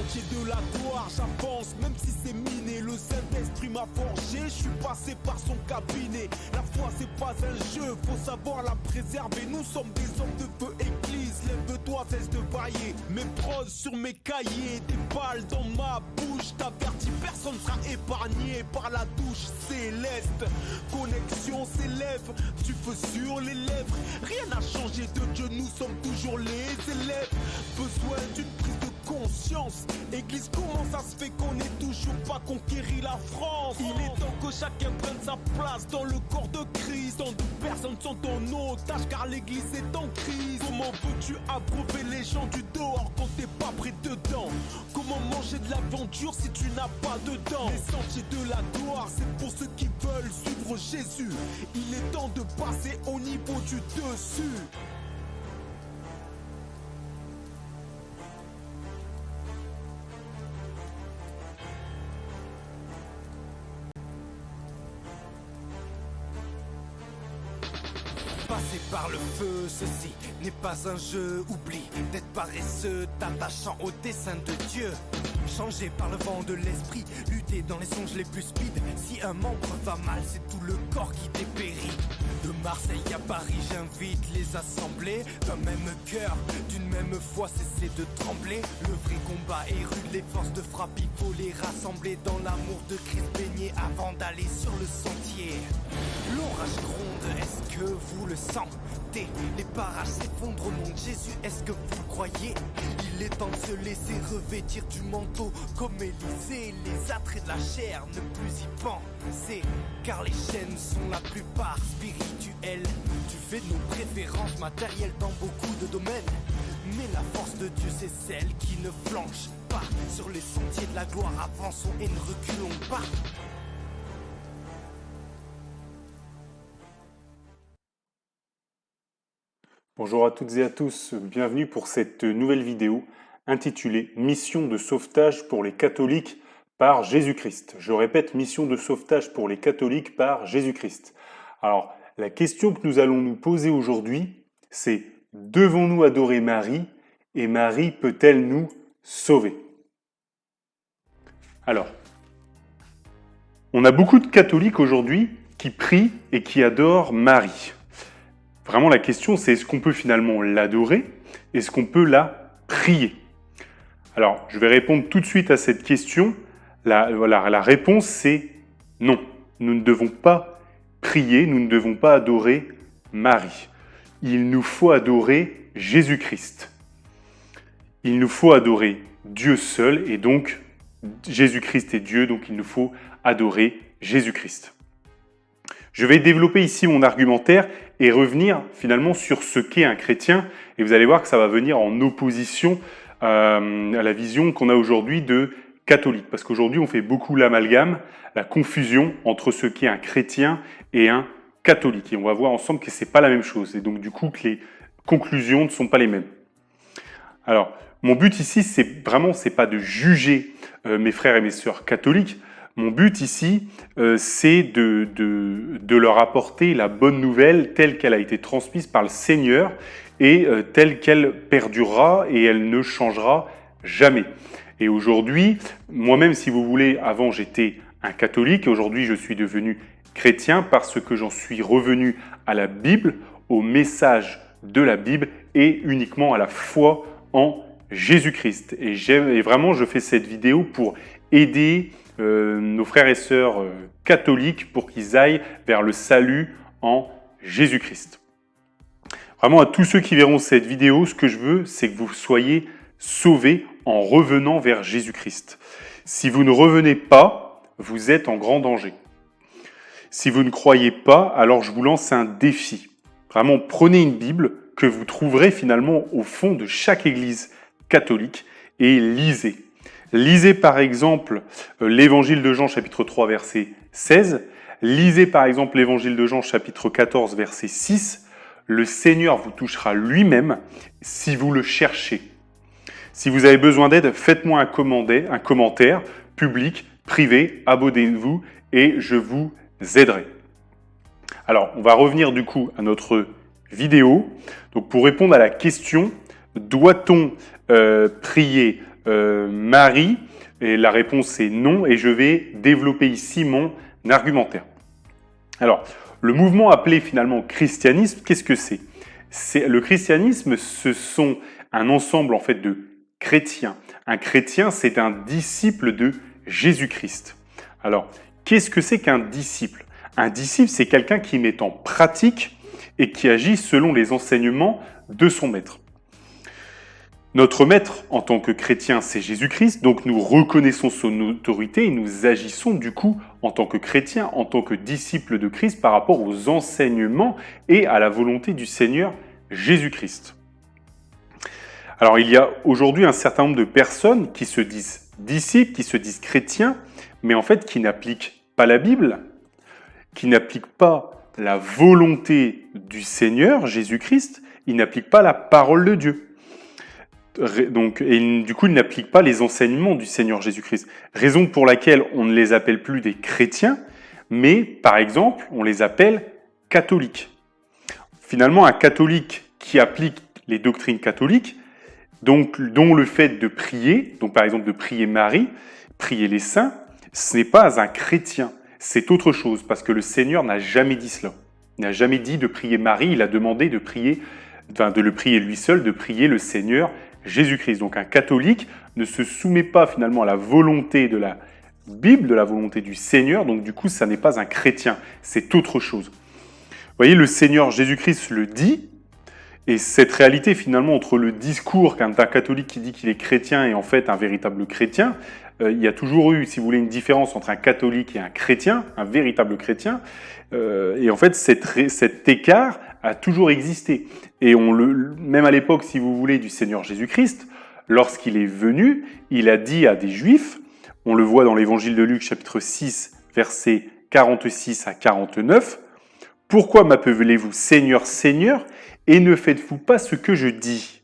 sentier de la gloire, j'avance, même si c'est miné. Le Saint-Esprit m'a forgé, je suis passé par son cabinet. La foi c'est pas un jeu, faut savoir la préserver. Nous sommes des hommes de feu, église, lève-toi, cesse de bailler. Mes prods sur mes cahiers, des balles dans ma bouche. T'avertis, personne sera épargné par la douche céleste. Connexion s'élève, du feu sur les lèvres. Rien n'a changé de Dieu, nous sommes toujours les élèves. Besoin d'une prise de conscience. Église, comment ça se fait qu'on n'ait toujours pas conquéri la France? Il est temps que chacun prenne sa place dans le corps de Christ. Tant de personnes sont en otage car l'église est en crise. Comment peux-tu abreuver les gens du dehors quand t'es pas pris dedans? Comment manger de l'aventure si tu n'as pas dedans? Les sentiers de la gloire, c'est pour ceux qui veulent suivre Jésus. Il est temps de passer au niveau du dessus. Passer par le feu, ceci n'est pas un jeu. Oublie d'être paresseux, t'attachant au dessein de Dieu. Changé par le vent de l'esprit, lutter dans les songes les plus speed. Si un membre va mal, c'est tout le corps qui dépérit. De Marseille à Paris, j'invite les assemblées d'un même cœur, d'une même foi, cesser de trembler. Le vrai combat est rude, les forces de frappe, il faut les rassembler dans l'amour de Christ baigné avant d'aller sur le sentier. L'orage gronde, est-ce que vous le sentez? Les parages s'effondrent au monde Jésus, est-ce que vous le croyez? Il est temps de se laisser revêtir du manteau comme Élisée. Les attraits de la chair, ne plus y penser, car les chaînes sont la plupart spirituelles, du fait de nos préférences matérielles dans beaucoup de domaines. Mais la force de Dieu, c'est celle qui ne flanche pas. Sur les sentiers de la gloire, avançons et ne reculons pas. Bonjour à toutes et à tous, bienvenue pour cette nouvelle vidéo intitulée « Mission de sauvetage pour les catholiques par Jésus-Christ ». Je répète, mission de sauvetage pour les catholiques par Jésus-Christ. Alors, la question que nous allons nous poser aujourd'hui, c'est « Devons-nous adorer Marie et Marie peut-elle nous sauver ?» Alors, on a beaucoup de catholiques aujourd'hui qui prient et qui adorent Marie. Vraiment, la question, c'est est-ce qu'on peut finalement l'adorer? Est-ce qu'on peut la prier? Alors, je vais répondre tout de suite à cette question. La réponse, c'est non. Nous ne devons pas prier, nous ne devons pas adorer Marie. Il nous faut adorer Jésus-Christ. Il nous faut adorer Dieu seul, et donc Jésus-Christ est Dieu, donc il nous faut adorer Jésus-Christ. Je vais développer ici mon argumentaire et revenir finalement sur ce qu'est un chrétien. Et vous allez voir que ça va venir en opposition à la vision qu'on a aujourd'hui de catholique. Parce qu'aujourd'hui, on fait beaucoup l'amalgame, la confusion entre ce qu'est un chrétien et un catholique. Et on va voir ensemble que ce n'est pas la même chose. Et donc du coup, que les conclusions ne sont pas les mêmes. Alors, mon but ici, c'est pas de juger mes frères et mes sœurs catholiques. Mon but ici, c'est de leur apporter la bonne nouvelle telle qu'elle a été transmise par le Seigneur et telle qu'elle perdurera et elle ne changera jamais. Et aujourd'hui, moi-même, si vous voulez, avant j'étais un catholique et aujourd'hui je suis devenu chrétien parce que j'en suis revenu à la Bible, au message de la Bible et uniquement à la foi en Jésus-Christ. Et vraiment, je fais cette vidéo pour aider nos frères et sœurs catholiques pour qu'ils aillent vers le salut en Jésus-Christ. Vraiment, à tous ceux qui verront cette vidéo, ce que je veux, c'est que vous soyez sauvés en revenant vers Jésus-Christ. Si vous ne revenez pas, vous êtes en grand danger. Si vous ne croyez pas, alors je vous lance un défi. Vraiment, prenez une Bible que vous trouverez finalement au fond de chaque église catholique et lisez. Lisez par exemple l'évangile de Jean chapitre 3 verset 16. Lisez par exemple l'évangile de Jean chapitre 14 verset 6. Le Seigneur vous touchera lui-même si vous le cherchez. Si vous avez besoin d'aide, faites-moi un commentaire public, privé, abonnez-vous et je vous aiderai. Alors, on va revenir du coup à notre vidéo. Donc, pour répondre à la question, doit-on prier Marie? Et la réponse est non, et je vais développer ici mon argumentaire. Alors, le mouvement appelé finalement christianisme, qu'est-ce que c'est? Le christianisme, ce sont un ensemble en fait de chrétiens. Un chrétien, c'est un disciple de Jésus-Christ. Alors, qu'est-ce que c'est qu'un disciple? Un disciple, c'est quelqu'un qui met en pratique et qui agit selon les enseignements de son maître. Notre maître, en tant que chrétien, c'est Jésus-Christ, donc nous reconnaissons son autorité et nous agissons du coup en tant que chrétien, en tant que disciple de Christ par rapport aux enseignements et à la volonté du Seigneur Jésus-Christ. Alors il y a aujourd'hui un certain nombre de personnes qui se disent disciples, qui se disent chrétiens, mais en fait qui n'appliquent pas la Bible, qui n'appliquent pas la volonté du Seigneur Jésus-Christ, ils n'appliquent pas la parole de Dieu. Donc, et du coup, ils n'appliquent pas les enseignements du Seigneur Jésus-Christ. Raison pour laquelle on ne les appelle plus des chrétiens, mais par exemple, on les appelle catholiques. Finalement, un catholique qui applique les doctrines catholiques, donc, dont le fait de prier, donc par exemple de prier Marie, prier les saints, ce n'est pas un chrétien, c'est autre chose, parce que le Seigneur n'a jamais dit cela. Il n'a jamais dit de prier Marie, il a demandé de le prier lui seul, de prier le Seigneur Jésus-Christ. Donc un catholique ne se soumet pas finalement à la volonté de la Bible, de la volonté du Seigneur, donc du coup ça n'est pas un chrétien, c'est autre chose. Vous voyez, le Seigneur Jésus-Christ le dit, et cette réalité finalement entre le discours d'un catholique qui dit qu'il est chrétien et en fait un véritable chrétien, il y a toujours eu, si vous voulez, une différence entre un catholique et un chrétien, un véritable chrétien, et en fait cet écart a toujours existé. Et même à l'époque, si vous voulez, du Seigneur Jésus-Christ, lorsqu'il est venu, il a dit à des Juifs, on le voit dans l'évangile de Luc, chapitre 6, versets 46 à 49, « Pourquoi m'appelez-vous Seigneur, Seigneur, et ne faites-vous pas ce que je dis ?»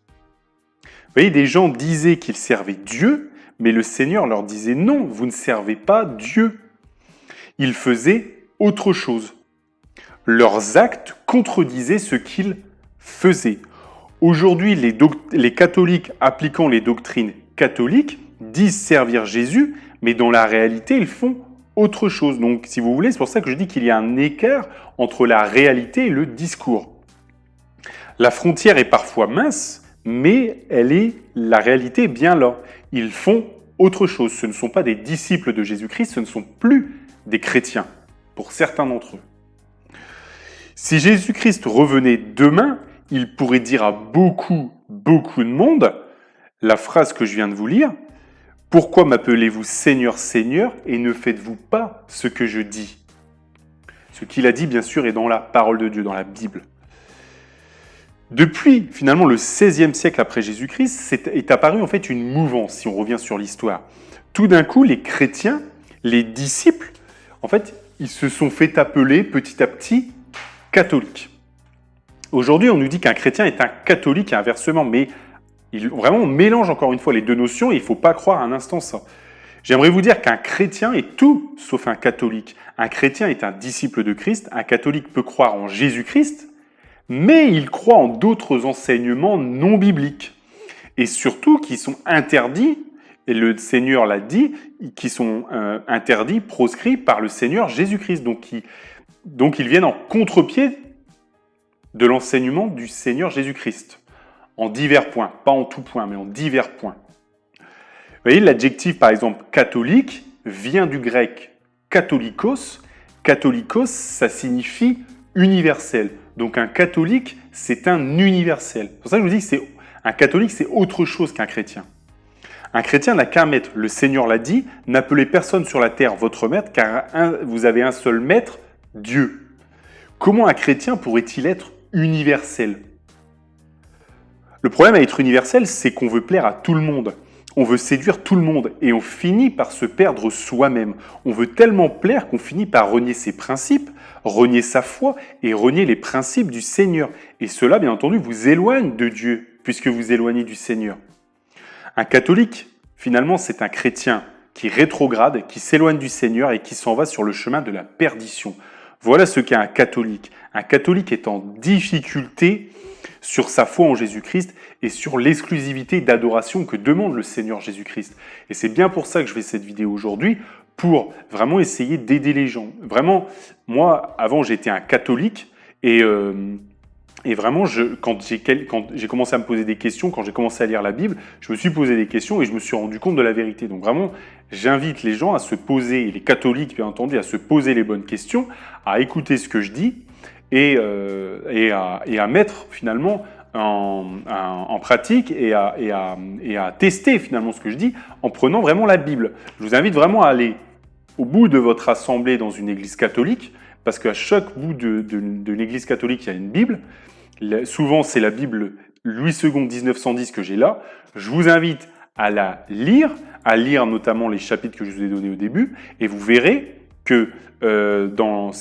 Vous voyez, des gens disaient qu'ils servaient Dieu, mais le Seigneur leur disait « Non, vous ne servez pas Dieu. » Ils faisaient autre chose. Leurs actes contredisaient ce qu'ils faisaient. Aujourd'hui, les catholiques appliquant les doctrines catholiques disent servir Jésus, mais dans la réalité, ils font autre chose. Donc, si vous voulez, c'est pour ça que je dis qu'il y a un écart entre la réalité et le discours. La frontière est parfois mince, mais la réalité est bien là. Ils font autre chose. Ce ne sont pas des disciples de Jésus-Christ, ce ne sont plus des chrétiens, pour certains d'entre eux. Si Jésus-Christ revenait demain, il pourrait dire à beaucoup de monde la phrase que je viens de vous lire, « Pourquoi m'appelez-vous Seigneur, Seigneur, et ne faites-vous pas ce que je dis ?» Ce qu'il a dit, bien sûr, est dans la parole de Dieu, dans la Bible. Depuis, finalement, le XVIe siècle après Jésus-Christ, est apparue en fait une mouvance, si on revient sur l'histoire. Tout d'un coup, les chrétiens, les disciples, en fait, ils se sont fait appeler petit à petit catholiques. Aujourd'hui, on nous dit qu'un chrétien est un catholique et inversement, mais vraiment, on mélange encore une fois les deux notions et il ne faut pas croire un instant ça. J'aimerais vous dire qu'un chrétien est tout sauf un catholique. Un chrétien est un disciple de Christ, un catholique peut croire en Jésus-Christ, mais il croit en d'autres enseignements non bibliques, et surtout qui sont interdits, et le Seigneur l'a dit, qui sont interdits, proscrits par le Seigneur Jésus-Christ. Donc ils viennent en contre-pied de l'enseignement du Seigneur Jésus-Christ, en divers points, pas en tout point, mais en divers points. Vous voyez, l'adjectif, par exemple, catholique, vient du grec katholikos. Katholikos, ça signifie universel. Donc un catholique, c'est un universel. C'est pour ça que je vous dis qu'un catholique, c'est autre chose qu'un chrétien. Un chrétien n'a qu'un maître. Le Seigneur l'a dit, n'appelez personne sur la terre votre maître, car vous avez un seul maître, Dieu. Comment un chrétien pourrait-il être universel? Le problème à être universel, c'est qu'on veut plaire à tout le monde. On veut séduire tout le monde et on finit par se perdre soi-même. On veut tellement plaire qu'on finit par renier ses principes, renier sa foi et renier les principes du Seigneur. Et cela, bien entendu, vous éloigne de Dieu, puisque vous éloignez du Seigneur. Un catholique, finalement, c'est un chrétien qui rétrograde, qui s'éloigne du Seigneur et qui s'en va sur le chemin de la perdition. Voilà ce qu'est un catholique. Un catholique est en difficulté sur sa foi en Jésus-Christ et sur l'exclusivité d'adoration que demande le Seigneur Jésus-Christ. Et c'est bien pour ça que je fais cette vidéo aujourd'hui, pour vraiment essayer d'aider les gens. Vraiment, moi, avant, j'étais un catholique et vraiment, quand j'ai commencé à me poser des questions, quand j'ai commencé à lire la Bible, je me suis posé des questions et je me suis rendu compte de la vérité. Donc vraiment, j'invite les gens à se poser, et les catholiques bien entendu, à se poser les bonnes questions, à écouter ce que je dis et à mettre finalement en pratique et à tester finalement ce que je dis en prenant vraiment la Bible. Je vous invite vraiment à aller au bout de votre assemblée dans une église catholique, parce qu'à chaque bout de l'église catholique, il y a une Bible. Souvent, c'est la Bible Louis II 1910 que j'ai là. Je vous invite à la lire, à lire notamment les chapitres que je vous ai donnés au début, et vous verrez que on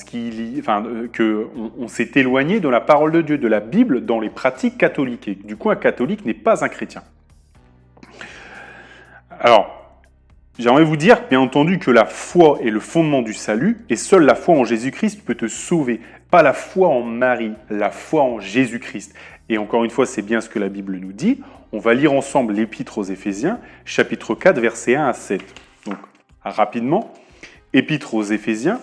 s'est éloigné de la parole de Dieu, de la Bible, dans les pratiques catholiques. Et du coup, un catholique n'est pas un chrétien. Alors, j'aimerais vous dire, bien entendu, que la foi est le fondement du salut, et seule la foi en Jésus-Christ peut te sauver. Pas la foi en Marie, la foi en Jésus-Christ. Et encore une fois, c'est bien ce que la Bible nous dit. On va lire ensemble l'Épître aux Éphésiens, chapitre 4, versets 1 à 7. Donc, rapidement, Épître aux Éphésiens,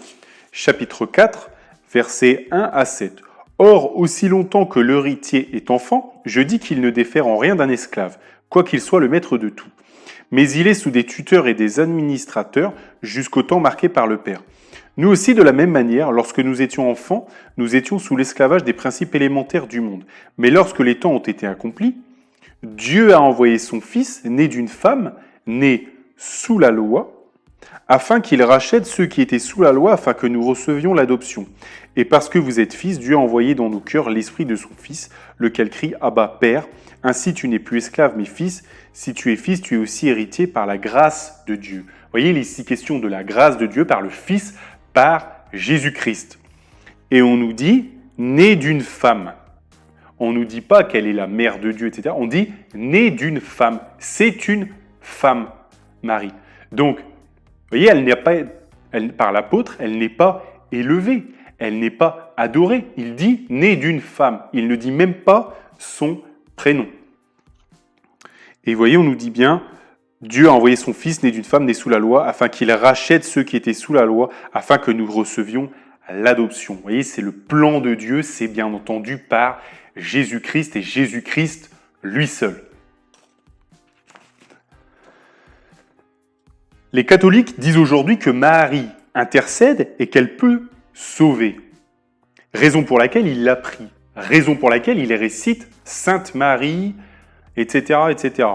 chapitre 4, versets 1 à 7. « Or, aussi longtemps que l'héritier est enfant, je dis qu'il ne diffère en rien d'un esclave, quoiqu'il soit le maître de tout. Mais il est sous des tuteurs et des administrateurs jusqu'au temps marqué par le Père. Nous aussi, de la même manière, lorsque nous étions enfants, nous étions sous l'esclavage des principes élémentaires du monde. Mais lorsque les temps ont été accomplis, Dieu a envoyé son Fils, né d'une femme, né sous la loi, afin qu'il rachète ceux qui étaient sous la loi, afin que nous recevions l'adoption. Et parce que vous êtes fils, Dieu a envoyé dans nos cœurs l'esprit de son Fils, lequel crie « Abba, Père ». Ainsi, tu n'es plus esclave, mais fils. Si tu es fils, tu es aussi héritier par la grâce de Dieu. Vous voyez, il est ici question de la grâce de Dieu par le Fils, par Jésus-Christ. Et on nous dit « né d'une femme ». On ne nous dit pas qu'elle est la mère de Dieu, etc. On dit « né d'une femme ». C'est une femme, Marie. Donc, vous voyez, par l'apôtre, elle n'est pas élevée, elle n'est pas adorée. Il dit « né d'une femme ». Il ne dit même pas son prénom. Et vous voyez, on nous dit bien, Dieu a envoyé son Fils, né d'une femme, né sous la loi, afin qu'il rachète ceux qui étaient sous la loi, afin que nous recevions l'adoption. Vous voyez, c'est le plan de Dieu, c'est bien entendu par Jésus-Christ et Jésus-Christ lui seul. Les catholiques disent aujourd'hui que Marie intercède et qu'elle peut sauver. Raison pour laquelle il l'a pris. Raison pour laquelle il récite Sainte Marie, etc., etc.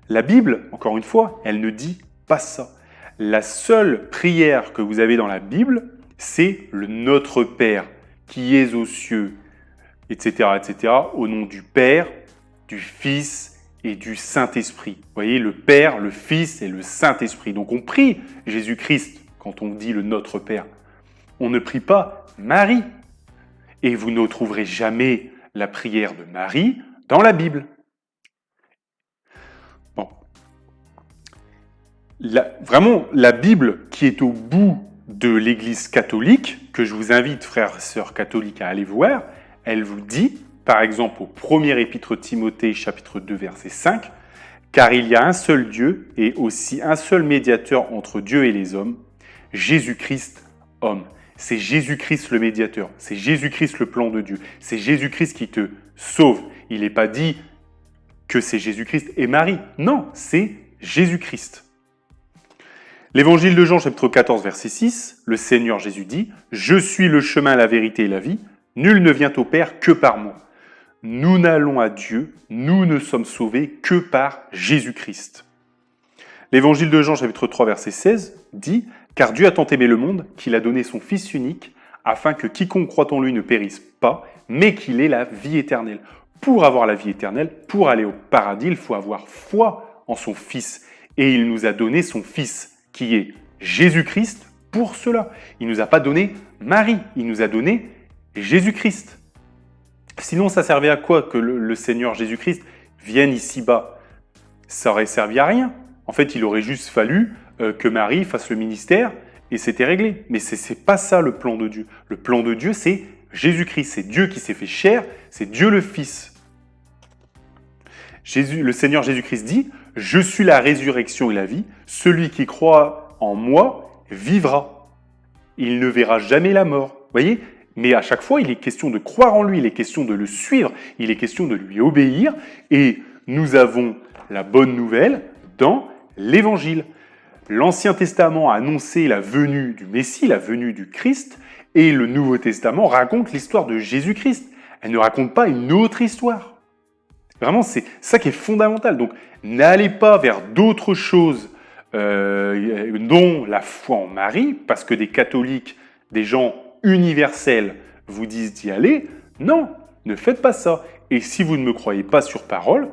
La Bible, encore une fois, elle ne dit pas ça. La seule prière que vous avez dans la Bible, c'est le Notre Père, qui est aux cieux, etc., etc., au nom du Père, du Fils et du Saint-Esprit. Vous voyez, le Père, le Fils et le Saint-Esprit. Donc on prie Jésus-Christ quand on dit le Notre Père. On ne prie pas Marie. Et vous ne trouverez jamais la prière de Marie dans la Bible. Bon. Vraiment, la Bible qui est au bout de l'Église catholique, que je vous invite, frères et sœurs catholiques, à aller voir, elle vous dit, par exemple, au premier épître Timothée, chapitre 2, verset 5, « Car il y a un seul Dieu et aussi un seul médiateur entre Dieu et les hommes, Jésus-Christ, homme. » C'est Jésus-Christ le médiateur, c'est Jésus-Christ le plan de Dieu, c'est Jésus-Christ qui te sauve. Il n'est pas dit que c'est Jésus-Christ et Marie, non, c'est Jésus-Christ. L'évangile de Jean, chapitre 14, verset 6, le Seigneur Jésus dit « Je suis le chemin, la vérité et la vie, nul ne vient au Père que par moi. Nous n'allons à Dieu, nous ne sommes sauvés que par Jésus-Christ. » L'évangile de Jean, chapitre 3, verset 16, dit « Car Dieu a tant aimé le monde qu'il a donné son Fils unique, afin que quiconque croit en lui ne périsse pas, mais qu'il ait la vie éternelle. » Pour avoir la vie éternelle, pour aller au paradis, il faut avoir foi en son Fils. Et il nous a donné son Fils, qui est Jésus-Christ, pour cela. Il ne nous a pas donné Marie, il nous a donné Jésus-Christ. Sinon, ça servait à quoi que le Seigneur Jésus-Christ vienne ici-bas? Ça aurait servi à rien. En fait, il aurait juste fallu que Marie fasse le ministère et c'était réglé. Mais c'est pas ça le plan de Dieu. Le plan de Dieu, c'est Jésus-Christ, c'est Dieu qui s'est fait chair, c'est Dieu le Fils. Le Seigneur Jésus-Christ dit « Je suis la résurrection et la vie, celui qui croit en moi vivra. Il ne verra jamais la mort. » Vous voyez ? Mais à chaque fois, il est question de croire en lui, il est question de le suivre, il est question de lui obéir, et nous avons la bonne nouvelle dans l'Évangile. L'Ancien Testament a annoncé la venue du Messie, la venue du Christ, et le Nouveau Testament raconte l'histoire de Jésus-Christ. Elle ne raconte pas une autre histoire. Vraiment, c'est ça qui est fondamental. Donc, n'allez pas vers d'autres choses dont la foi en Marie, parce que des catholiques, des gens universels vous disent d'y aller. Non, ne faites pas ça. Et si vous ne me croyez pas sur parole,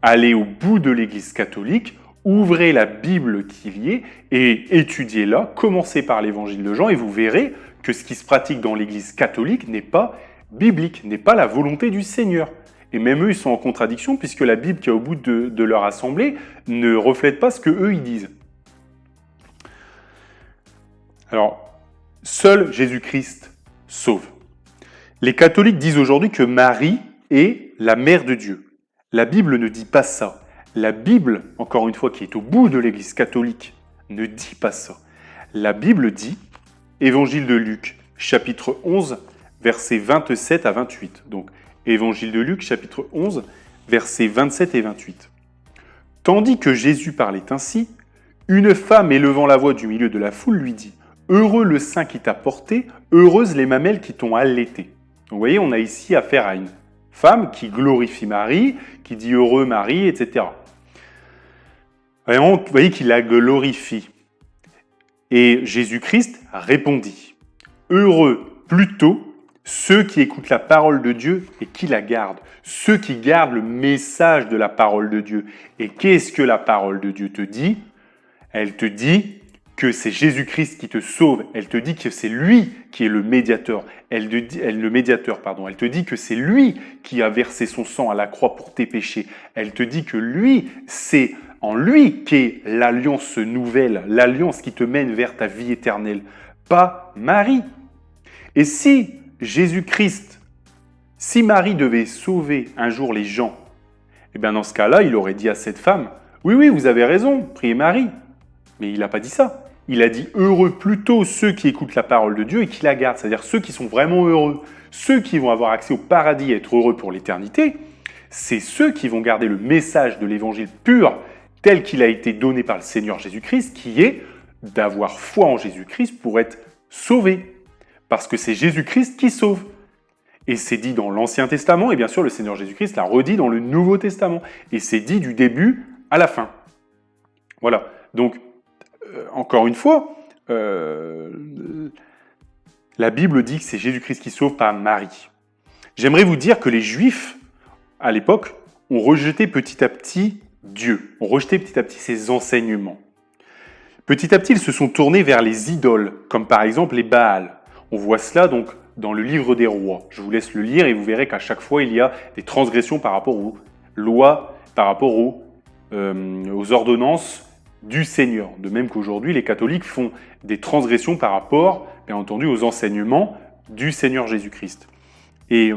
allez au bout de l'Église catholique, ouvrez la Bible qu'il y ait et étudiez-la, commencez par l'Évangile de Jean et vous verrez que ce qui se pratique dans l'Église catholique n'est pas biblique, n'est pas la volonté du Seigneur. Et même eux, ils sont en contradiction puisque la Bible qui est au bout de leur assemblée ne reflète pas ce que eux ils disent. Alors, seul Jésus-Christ sauve. Les catholiques disent aujourd'hui que Marie est la mère de Dieu. La Bible ne dit pas ça. La Bible, encore une fois, qui est au bout de l'Église catholique, ne dit pas ça. La Bible dit, Évangile de Luc, chapitre 11, versets 27 à 28. Donc, Évangile de Luc, chapitre 11, versets 27 et 28. « Tandis que Jésus parlait ainsi, une femme élevant la voix du milieu de la foule lui dit « Heureux le sein qui t'a porté, heureuses les mamelles qui t'ont allaité. » Donc, vous voyez, on a ici affaire à une femme qui glorifie Marie, qui dit « Heureux Marie », etc. Vraiment, vous voyez qu'il la glorifie. Et Jésus-Christ répondit « Heureux plutôt ceux qui écoutent la parole de Dieu et qui la gardent, ceux qui gardent le message de la parole de Dieu. » Et qu'est-ce que la parole de Dieu te dit ? Elle te dit que c'est Jésus-Christ qui te sauve. Elle te dit que c'est lui qui est le médiateur. Elle te dit que c'est lui qui a versé son sang à la croix pour tes péchés. Elle te dit que lui, c'est en lui qu'est l'alliance nouvelle, l'alliance qui te mène vers ta vie éternelle, pas Marie. Et si Jésus-Christ, si Marie devait sauver un jour les gens, eh bien dans ce cas-là, il aurait dit à cette femme, « Oui, vous avez raison, priez Marie. » Mais il n'a pas dit ça. Il a dit « Heureux plutôt ceux qui écoutent la parole de Dieu et qui la gardent », c'est-à-dire ceux qui sont vraiment heureux, ceux qui vont avoir accès au paradis et être heureux pour l'éternité, c'est ceux qui vont garder le message de l'évangile pur tel qu'il a été donné par le Seigneur Jésus-Christ, qui est d'avoir foi en Jésus-Christ pour être sauvé. Parce que c'est Jésus-Christ qui sauve. Et c'est dit dans l'Ancien Testament, et bien sûr le Seigneur Jésus-Christ l'a redit dans le Nouveau Testament. Et c'est dit du début à la fin. Voilà. Donc, encore une fois, la Bible dit que c'est Jésus-Christ qui sauve, pas Marie. J'aimerais vous dire que les Juifs, à l'époque, ont rejeté petit à petit Dieu, ont rejeté petit à petit ses enseignements. Petit à petit, ils se sont tournés vers les idoles, comme par exemple les Baals. On voit cela donc dans le livre des rois. Je vous laisse le lire et vous verrez qu'à chaque fois, il y a des transgressions par rapport aux lois, par rapport aux ordonnances du Seigneur. De même qu'aujourd'hui, les catholiques font des transgressions par rapport, bien entendu, aux enseignements du Seigneur Jésus-Christ. Et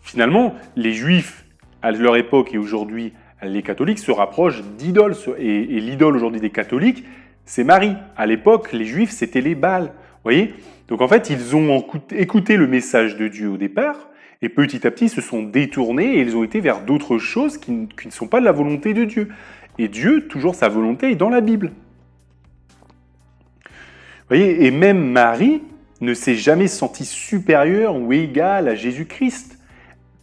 finalement, les Juifs, à leur époque et aujourd'hui, les catholiques se rapprochent d'idoles. Et l'idole aujourd'hui des catholiques, c'est Marie. À l'époque, les Juifs, c'était les Baals. Vous voyez ? Donc en fait, ils ont écouté le message de Dieu au départ, et petit à petit, ils se sont détournés et ils ont été vers d'autres choses qui ne sont pas de la volonté de Dieu. Et Dieu, toujours sa volonté, est dans la Bible. Vous voyez ? Et même Marie ne s'est jamais sentie supérieure ou égale à Jésus-Christ.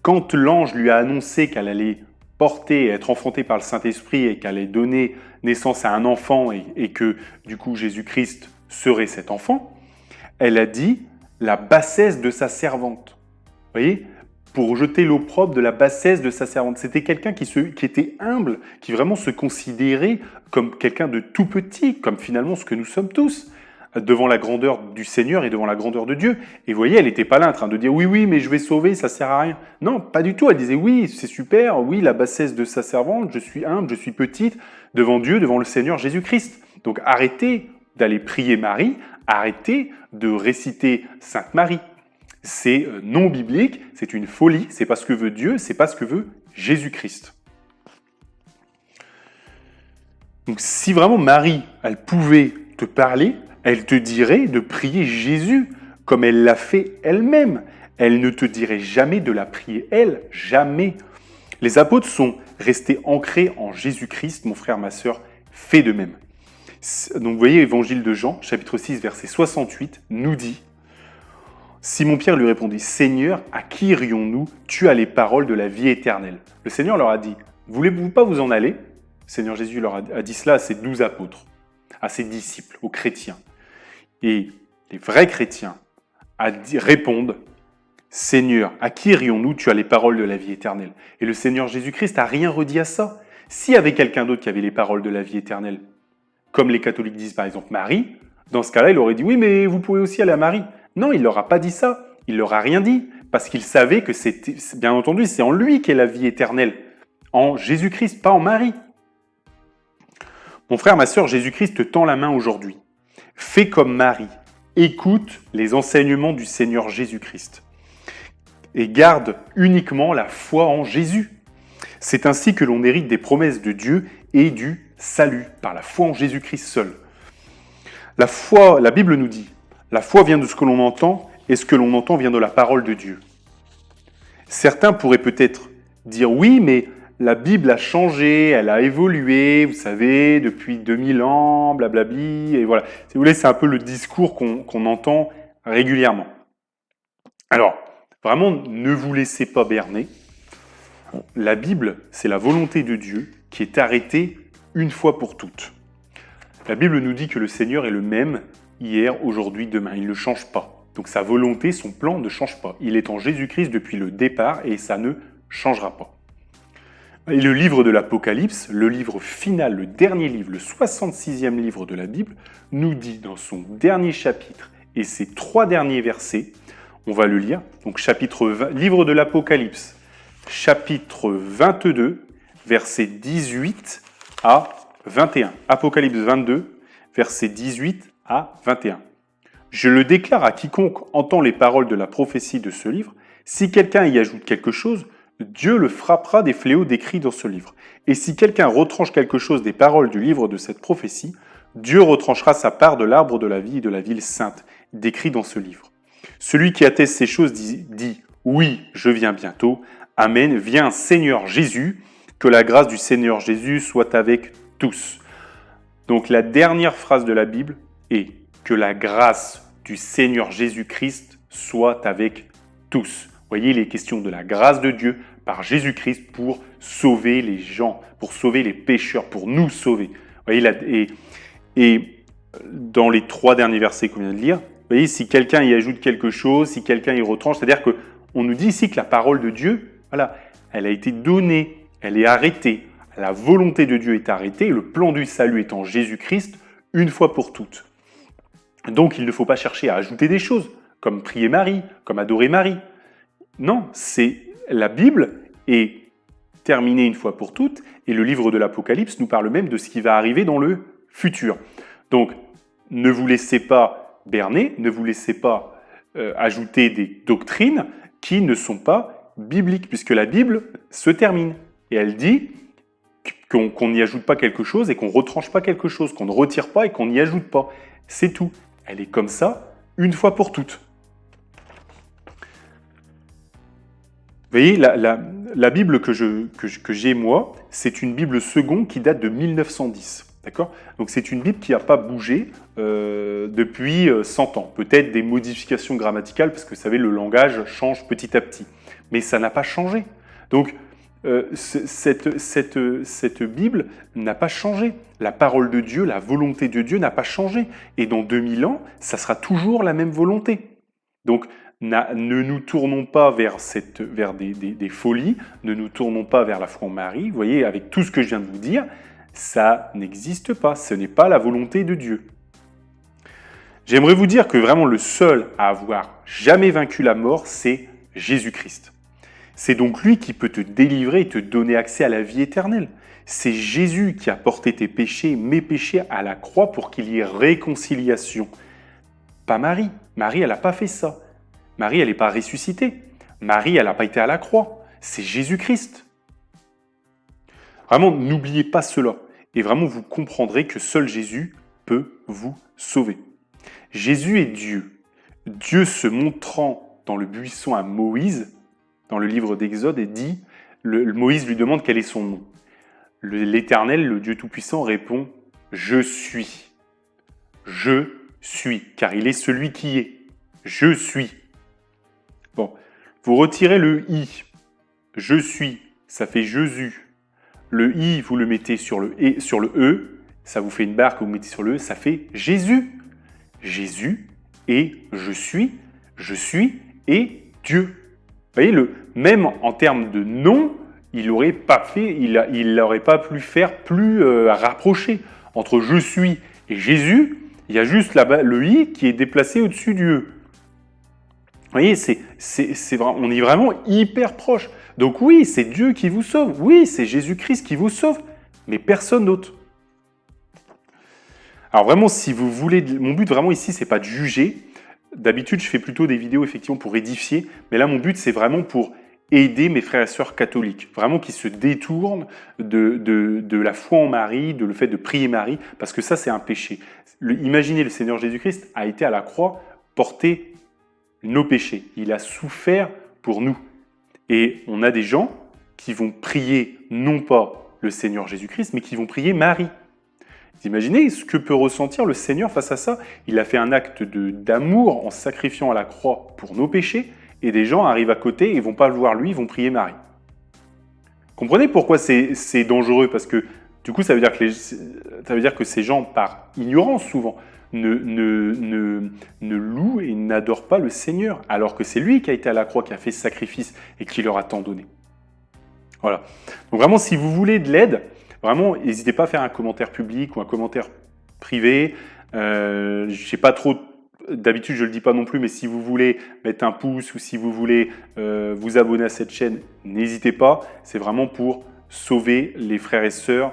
Quand l'ange lui a annoncé qu'elle allait porter, être enfantée par le Saint-Esprit et qu'elle allait donner naissance à un enfant et que, du coup, Jésus-Christ serait cet enfant, elle a dit la bassesse de sa servante. Vous voyez ? Pour jeter l'opprobre de la bassesse de sa servante. C'était quelqu'un qui était humble, qui vraiment se considérait comme quelqu'un de tout petit, comme finalement ce que nous sommes tous, devant la grandeur du Seigneur et devant la grandeur de Dieu. Et vous voyez, elle n'était pas là en train de dire « oui, mais je vais sauver, ça sert à rien ». Non, pas du tout. Elle disait « oui, c'est super, oui, la bassesse de sa servante, je suis humble, je suis petite, devant Dieu, devant le Seigneur Jésus-Christ ». Donc arrêtez d'aller prier Marie, arrêtez de réciter Sainte Marie. C'est non biblique, c'est une folie, c'est pas ce que veut Dieu, c'est pas ce que veut Jésus-Christ. Donc si vraiment Marie, elle pouvait te parler, elle te dirait de prier Jésus comme elle l'a fait elle-même. Elle ne te dirait jamais de la prier elle, jamais. Les apôtres sont restés ancrés en Jésus-Christ, mon frère, ma sœur, fais de même. Donc vous voyez, Évangile de Jean, chapitre 6, verset 68, nous dit « Simon-Pierre lui répondit, « Seigneur, à qui irions-nous? Tu as les paroles de la vie éternelle. » Le Seigneur leur a dit « Voulez-vous pas vous en aller ?» Le Seigneur Jésus leur a dit cela à ses 12 apôtres, à ses disciples, aux chrétiens. Et les vrais chrétiens répondent « Seigneur, à qui irions-nous? Tu as les paroles de la vie éternelle. » Et le Seigneur Jésus-Christ n'a rien redit à ça. S'il y avait quelqu'un d'autre qui avait les paroles de la vie éternelle, comme les catholiques disent par exemple Marie, dans ce cas-là, il aurait dit « Oui, mais vous pouvez aussi aller à Marie. » Non, il ne leur a pas dit ça. Il ne leur a rien dit. Parce qu'il savait que c'était, bien entendu, c'est en lui qu'est la vie éternelle. En Jésus-Christ, pas en Marie. Mon frère, ma sœur, Jésus-Christ te tend la main aujourd'hui. Fais comme Marie. Écoute les enseignements du Seigneur Jésus-Christ. Et garde uniquement la foi en Jésus. C'est ainsi que l'on hérite des promesses de Dieu et du salut, par la foi en Jésus-Christ seul. La foi, la Bible nous dit, la foi vient de ce que l'on entend, et ce que l'on entend vient de la parole de Dieu. Certains pourraient peut-être dire, oui, mais la Bible a changé, elle a évolué, vous savez, depuis 2000 ans, blablabli, et voilà. Si vous voulez, c'est un peu le discours qu'on entend régulièrement. Alors, vraiment, ne vous laissez pas berner. La Bible, c'est la volonté de Dieu qui est arrêtée une fois pour toutes. La Bible nous dit que le Seigneur est le même hier, aujourd'hui, demain. Il ne change pas. Donc sa volonté, son plan ne change pas. Il est en Jésus-Christ depuis le départ et ça ne changera pas. Et le livre de l'Apocalypse, le livre final, le dernier livre, le 66e livre de la Bible, nous dit dans son dernier chapitre et ses 3 derniers versets, on va le lire, donc livre de l'Apocalypse, chapitre 22, versets 18 à 21. Apocalypse 22, versets 18 à 21. Je le déclare à quiconque entend les paroles de la prophétie de ce livre, si quelqu'un y ajoute quelque chose, Dieu le frappera des fléaux décrits dans ce livre. Et si quelqu'un retranche quelque chose des paroles du livre de cette prophétie, Dieu retranchera sa part de l'arbre de la vie et de la ville sainte, décrit dans ce livre. Celui qui atteste ces choses dit « Oui, je viens bientôt. Amen. Viens, Seigneur Jésus. Que la grâce du Seigneur Jésus soit avec tous. » Donc la dernière phrase de la Bible est « Que la grâce du Seigneur Jésus-Christ soit avec tous. » Vous voyez, il est question de la grâce de Dieu par Jésus-Christ pour sauver les gens, pour sauver les pécheurs, pour nous sauver. Vous voyez, et dans les 3 derniers versets qu'on vient de lire, vous voyez, si quelqu'un y ajoute quelque chose, si quelqu'un y retranche, c'est-à-dire qu'on nous dit ici que la parole de Dieu, voilà, elle a été donnée, elle est arrêtée, la volonté de Dieu est arrêtée, le plan du salut est en Jésus-Christ, une fois pour toutes. Donc il ne faut pas chercher à ajouter des choses, comme prier Marie, comme adorer Marie. Non, c'est la Bible est terminée une fois pour toutes, et le livre de l'Apocalypse nous parle même de ce qui va arriver dans le futur. Donc, ne vous laissez pas berner, ne vous laissez pas ajouter des doctrines qui ne sont pas bibliques, puisque la Bible se termine. Et elle dit qu'on n'y ajoute pas quelque chose et qu'on ne retranche pas quelque chose, qu'on ne retire pas et qu'on n'y ajoute pas. C'est tout. Elle est comme ça, une fois pour toutes. Vous voyez, la Bible que j'ai moi, c'est une Bible seconde qui date de 1910. D'accord ? Donc c'est une Bible qui n'a pas bougé depuis 100 ans. Peut-être des modifications grammaticales, parce que vous savez, le langage change petit à petit. Mais ça n'a pas changé. Donc cette Bible n'a pas changé. La parole de Dieu, la volonté de Dieu n'a pas changé. Et dans 2000 ans, ça sera toujours la même volonté. Donc ne nous tournons pas vers des folies, ne nous tournons pas vers la foi en Marie. Vous voyez, avec tout ce que je viens de vous dire, ça n'existe pas, ce n'est pas la volonté de Dieu. J'aimerais vous dire que vraiment le seul à avoir jamais vaincu la mort, c'est Jésus-Christ. C'est donc lui qui peut te délivrer et te donner accès à la vie éternelle. C'est Jésus qui a porté tes péchés, mes péchés à la croix pour qu'il y ait réconciliation pas Marie. Marie, elle n'a pas fait ça. Marie, elle n'est pas ressuscitée. Marie, elle n'a pas été à la croix. C'est Jésus-Christ. Vraiment, n'oubliez pas cela. Et vraiment, vous comprendrez que seul Jésus peut vous sauver. Jésus est Dieu. Dieu se montrant dans le buisson à Moïse, dans le livre d'Exode, et dit, Moïse lui demande quel est son nom. L'Éternel, le Dieu Tout-Puissant, répond « Je suis ». Je suis, car il est celui qui est. Je suis. Bon, vous retirez le « i ». Je suis, ça fait Jésus. Le « i », vous le mettez sur le « e », ça vous fait une barre que vous mettez sur le « e », ça fait Jésus. Jésus et je suis et Dieu. Vous voyez, même en termes de nom, il n'aurait pas pu faire plus rapproché. Entre je suis et Jésus, il y a juste là-bas le i qui est déplacé au-dessus du e. Vous voyez, on est vraiment hyper proche. Donc oui, c'est Dieu qui vous sauve. Oui, c'est Jésus-Christ qui vous sauve, mais personne d'autre. Alors vraiment, si vous voulez, mon but vraiment ici, c'est pas de juger. D'habitude, je fais plutôt des vidéos effectivement pour édifier, mais là, mon but, c'est vraiment pour aider mes frères et sœurs catholiques, vraiment qui se détournent de la foi en Marie, de le fait de prier Marie, parce que ça, c'est un péché. Imaginez, le Seigneur Jésus-Christ a été à la croix porter nos péchés. Il a souffert pour nous. Et on a des gens qui vont prier non pas le Seigneur Jésus-Christ, mais qui vont prier Marie. Vous imaginez ce que peut ressentir le Seigneur face à ça? Il a fait un acte d'amour en sacrifiant à la croix pour nos péchés, et des gens arrivent à côté et ne vont pas le voir lui, ils vont prier Marie. Comprenez pourquoi c'est dangereux? Parce que du coup, ça veut dire que ces gens, par ignorance souvent, ne louent et n'adorent pas le Seigneur, alors que c'est lui qui a été à la croix, qui a fait ce sacrifice et qui leur a tant donné. Voilà. Donc vraiment, si vous voulez de l'aide, vraiment, n'hésitez pas à faire un commentaire public ou un commentaire privé. Je sais pas trop, d'habitude je ne le dis pas non plus, mais si vous voulez mettre un pouce ou si vous voulez vous abonner à cette chaîne, n'hésitez pas. C'est vraiment pour sauver les frères et sœurs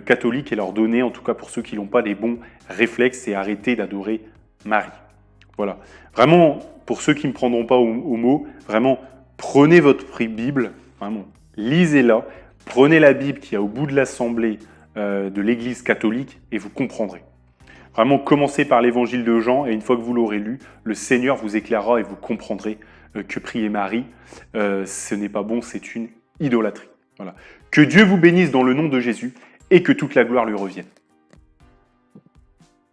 catholiques et leur donner, en tout cas pour ceux qui n'ont pas les bons réflexes, et arrêter d'adorer Marie. Voilà. Vraiment, pour ceux qui ne me prendront pas au mot, vraiment, prenez votre Bible, vraiment, lisez-la. Prenez la Bible qui est au bout de l'assemblée de l'Église catholique et vous comprendrez. Vraiment, commencez par l'évangile de Jean et une fois que vous l'aurez lu, le Seigneur vous éclairera et vous comprendrez que prier Marie, ce n'est pas bon, c'est une idolâtrie. Voilà. Que Dieu vous bénisse dans le nom de Jésus et que toute la gloire lui revienne.